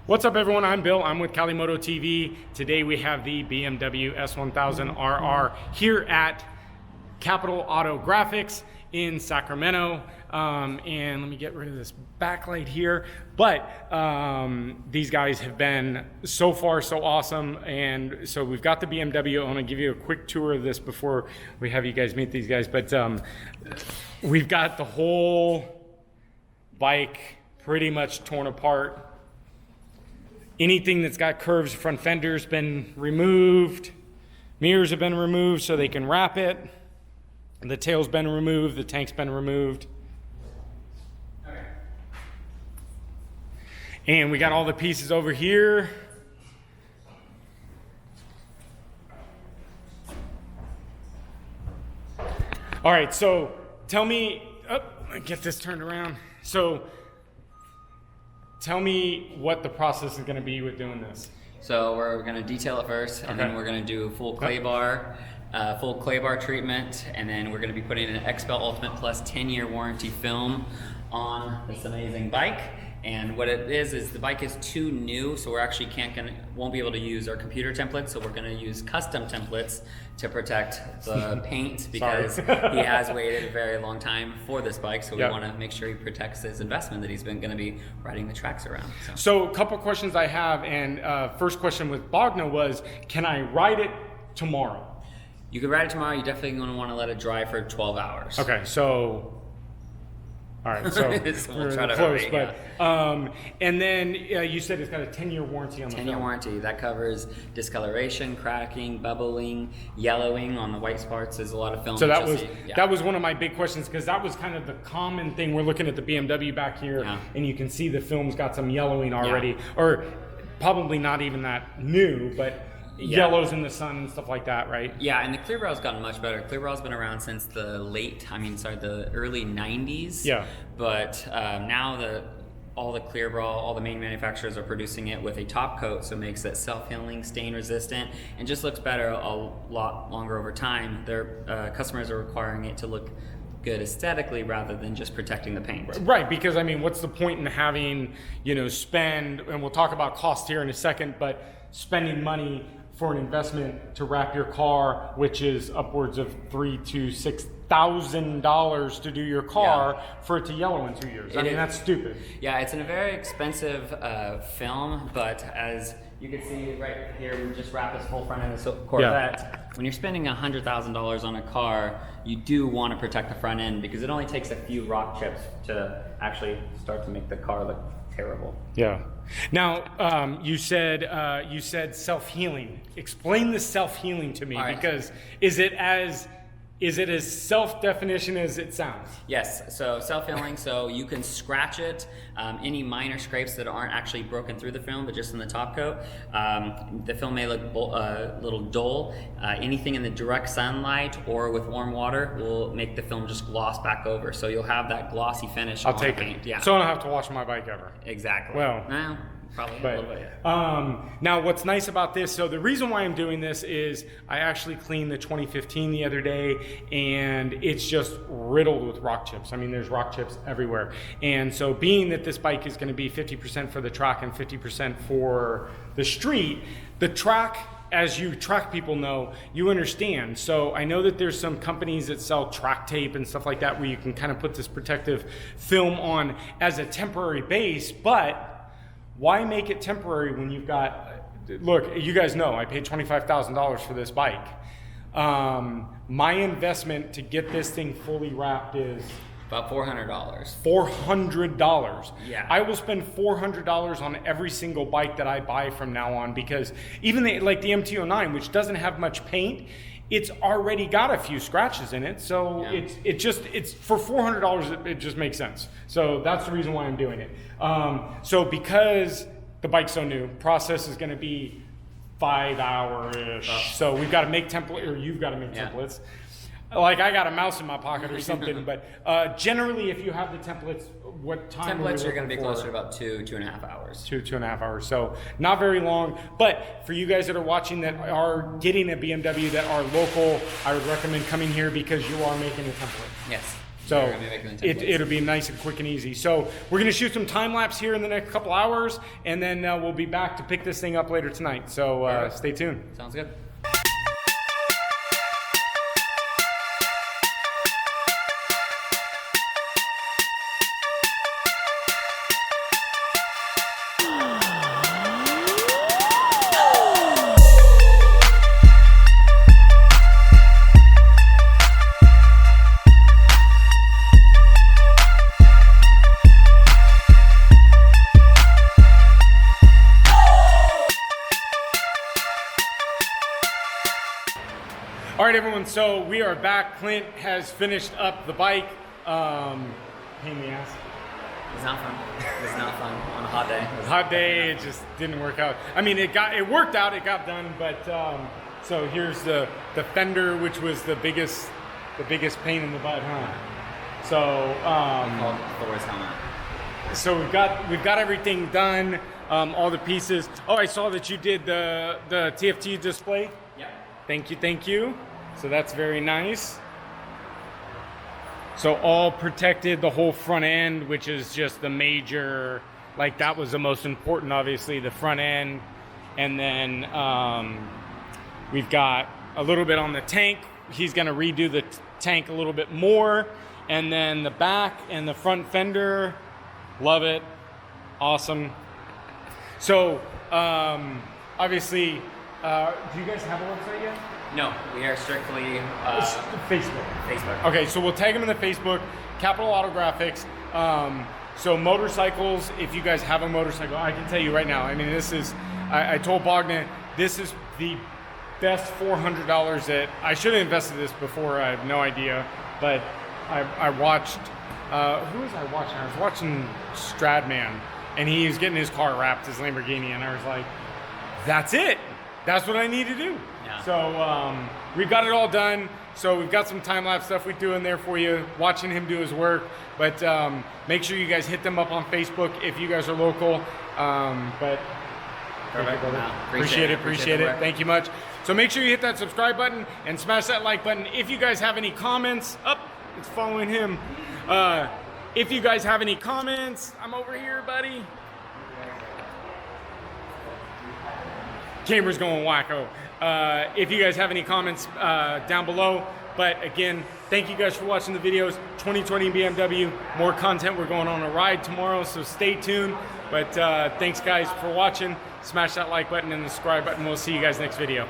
What's up everyone, I'm Bill, I'm with Kalimoto TV. Today we have the BMW S1000RR here at Capital Auto Graphics in Sacramento. And let me get rid of this backlight here. But these guys have been so far so awesome. And so we've got the BMW. I want to give you a quick tour of this before we have you guys meet these guys. But we've got the whole bike pretty much torn apart. Anything that's got curves, front fender's been removed. Mirrors have been removed so they can wrap it. The tail's been removed, the tank's been removed. Okay. And we got all the pieces over here. All right, so tell me, get this turned around. So tell me what the process is gonna be with doing this. So we're gonna detail it first, and then we're gonna do a full clay bar. Full clay bar treatment, and then we're going to be putting an XPEL Ultimate Plus 10-year warranty film on this amazing bike. And what it is the bike is too new, so we're actually won't be able to use our computer templates, so we're going to use custom templates to protect the paint because he has waited a very long time for this bike, so we want to make sure he protects his investment that he's been going to be riding the tracks around. So a couple questions I have, and first question with Bogna was, can I ride it tomorrow? You could ride it tomorrow. You're definitely going to want to let it dry for 12 hours. Okay, so, all right, so we'll try to close, hurry, but, and then you said it's got a 10-year warranty on the 10-year warranty. That covers discoloration, cracking, bubbling, yellowing on the white parts. There's a lot of film. So that was one of my big questions, because that was kind of the common thing. We're looking at the BMW back here, and you can see the film's got some yellowing already, or probably not even that new, but yellows in the sun and stuff like that, right? Yeah, and the Clear Bra has gotten much better. Clear Bra has been around since the early 90s. Yeah. But now all the Clear Bra, all the main manufacturers are producing it with a top coat, so it makes it self-healing, stain resistant, and just looks better a lot longer over time. Their customers are requiring it to look good aesthetically rather than just protecting the paint. Right, because I mean, what's the point in having, spend, and we'll talk about cost here in a second, but spending money for an investment to wrap your car, which is upwards of $3,000 to $6,000 to do your car, for it to yellow in 2 years. I mean, that's stupid. Yeah, it's a very expensive film, but as you can see right here, we just wrapped this whole front end of the Corvette. When you're spending $100,000 on a car, you do want to protect the front end because it only takes a few rock chips to actually start to make the car look terrible. Yeah. Now, you said self-healing. Explain the self-healing to me, because is it as self-definition as it sounds? Yes, so self-healing, so you can scratch it, any minor scrapes that aren't actually broken through the film, but just in the top coat. The film may look a little dull. Anything in the direct sunlight or with warm water will make the film just gloss back over, so you'll have that glossy finish. I'll take paint. it. So I don't have to wash my bike ever. Exactly. Well, no. Probably a little bit, now what's nice about this, so the reason why I'm doing this is I actually cleaned the 2015 the other day, and it's just riddled with rock chips. I mean, there's rock chips everywhere. And so being that this bike is going to be 50% for the track and 50% for the street, the track, as you track people know, you understand. So I know that there's some companies that sell track tape and stuff like that where you can kind of put this protective film on as a temporary base, but why make it temporary when you've got, look, you guys know I paid $25,000 for this bike. My investment to get this thing fully wrapped is about $400. $400. Yeah. I will spend $400 on every single bike that I buy from now on, because even like the MT-09, which doesn't have much paint, it's already got a few scratches in it, so it's for $400. It just makes sense. So that's the reason why I'm doing it. So because the bike's so new, process is going to be 5 hour-ish. So we've got to make templates, or you've got to make templates. Like I got a mouse in my pocket or something, but generally if you have the templates, what time templates are going to be closer to about 2.5 hours. 2.5 hours, so not very long. But for you guys that are watching that are getting a BMW that are local, I would recommend coming here because you are making a template. Yes. Sure, maybe make them in 10 it'll be nice and quick and easy. So we're gonna shoot some time lapse here in the next couple hours, and then we'll be back to pick this thing up later tonight. So right. stay tuned. Sounds good. All right, everyone, so we are back. Clint has finished up the bike. Pain in the ass. It's not fun. It's not fun on a hot day. Hot day, it just didn't work out. I mean, it worked out, it got done, but so here's the fender, which was the biggest pain in the butt, huh? So Called Thor's helmet. so we've got everything done, all the pieces. Oh, I saw that you did the TFT display. Yep. Thank you. So that's very nice. So all protected, the whole front end, which is just the major, like that was the most important, obviously, the front end. And then we've got a little bit on the tank. He's gonna redo the tank a little bit more. And then the back and the front fender, love it, awesome. So obviously, do you guys have a website yet? No, we are strictly Facebook. Facebook. Okay, so we'll tag them in the Facebook, Capital Auto Graphics. So motorcycles, if you guys have a motorcycle, I can tell you right now, I mean, this is, I told Bogdan, this is the best $400 that, I should have invested this before, I have no idea, but I watched, who was I watching? I was watching Stradman, and he was getting his car wrapped, his Lamborghini, and I was like, that's it. That's what I need to do. Yeah. So we've got it all done. So we've got some time-lapse stuff we do in there for you, watching him do his work. But make sure you guys hit them up on Facebook if you guys are local. But Perfect. appreciate it. Thank you much. So make sure you hit that subscribe button and smash that like button. If you guys have any comments, it's following him. If you guys have any comments, I'm over here, buddy. Camera's going wacko. If you guys have any comments down below, but again, thank you guys for watching the videos. 2020 BMW, more content. We're going on a ride tomorrow, so stay tuned. But thanks guys for watching. Smash that like button and the subscribe button. We'll see you guys next video.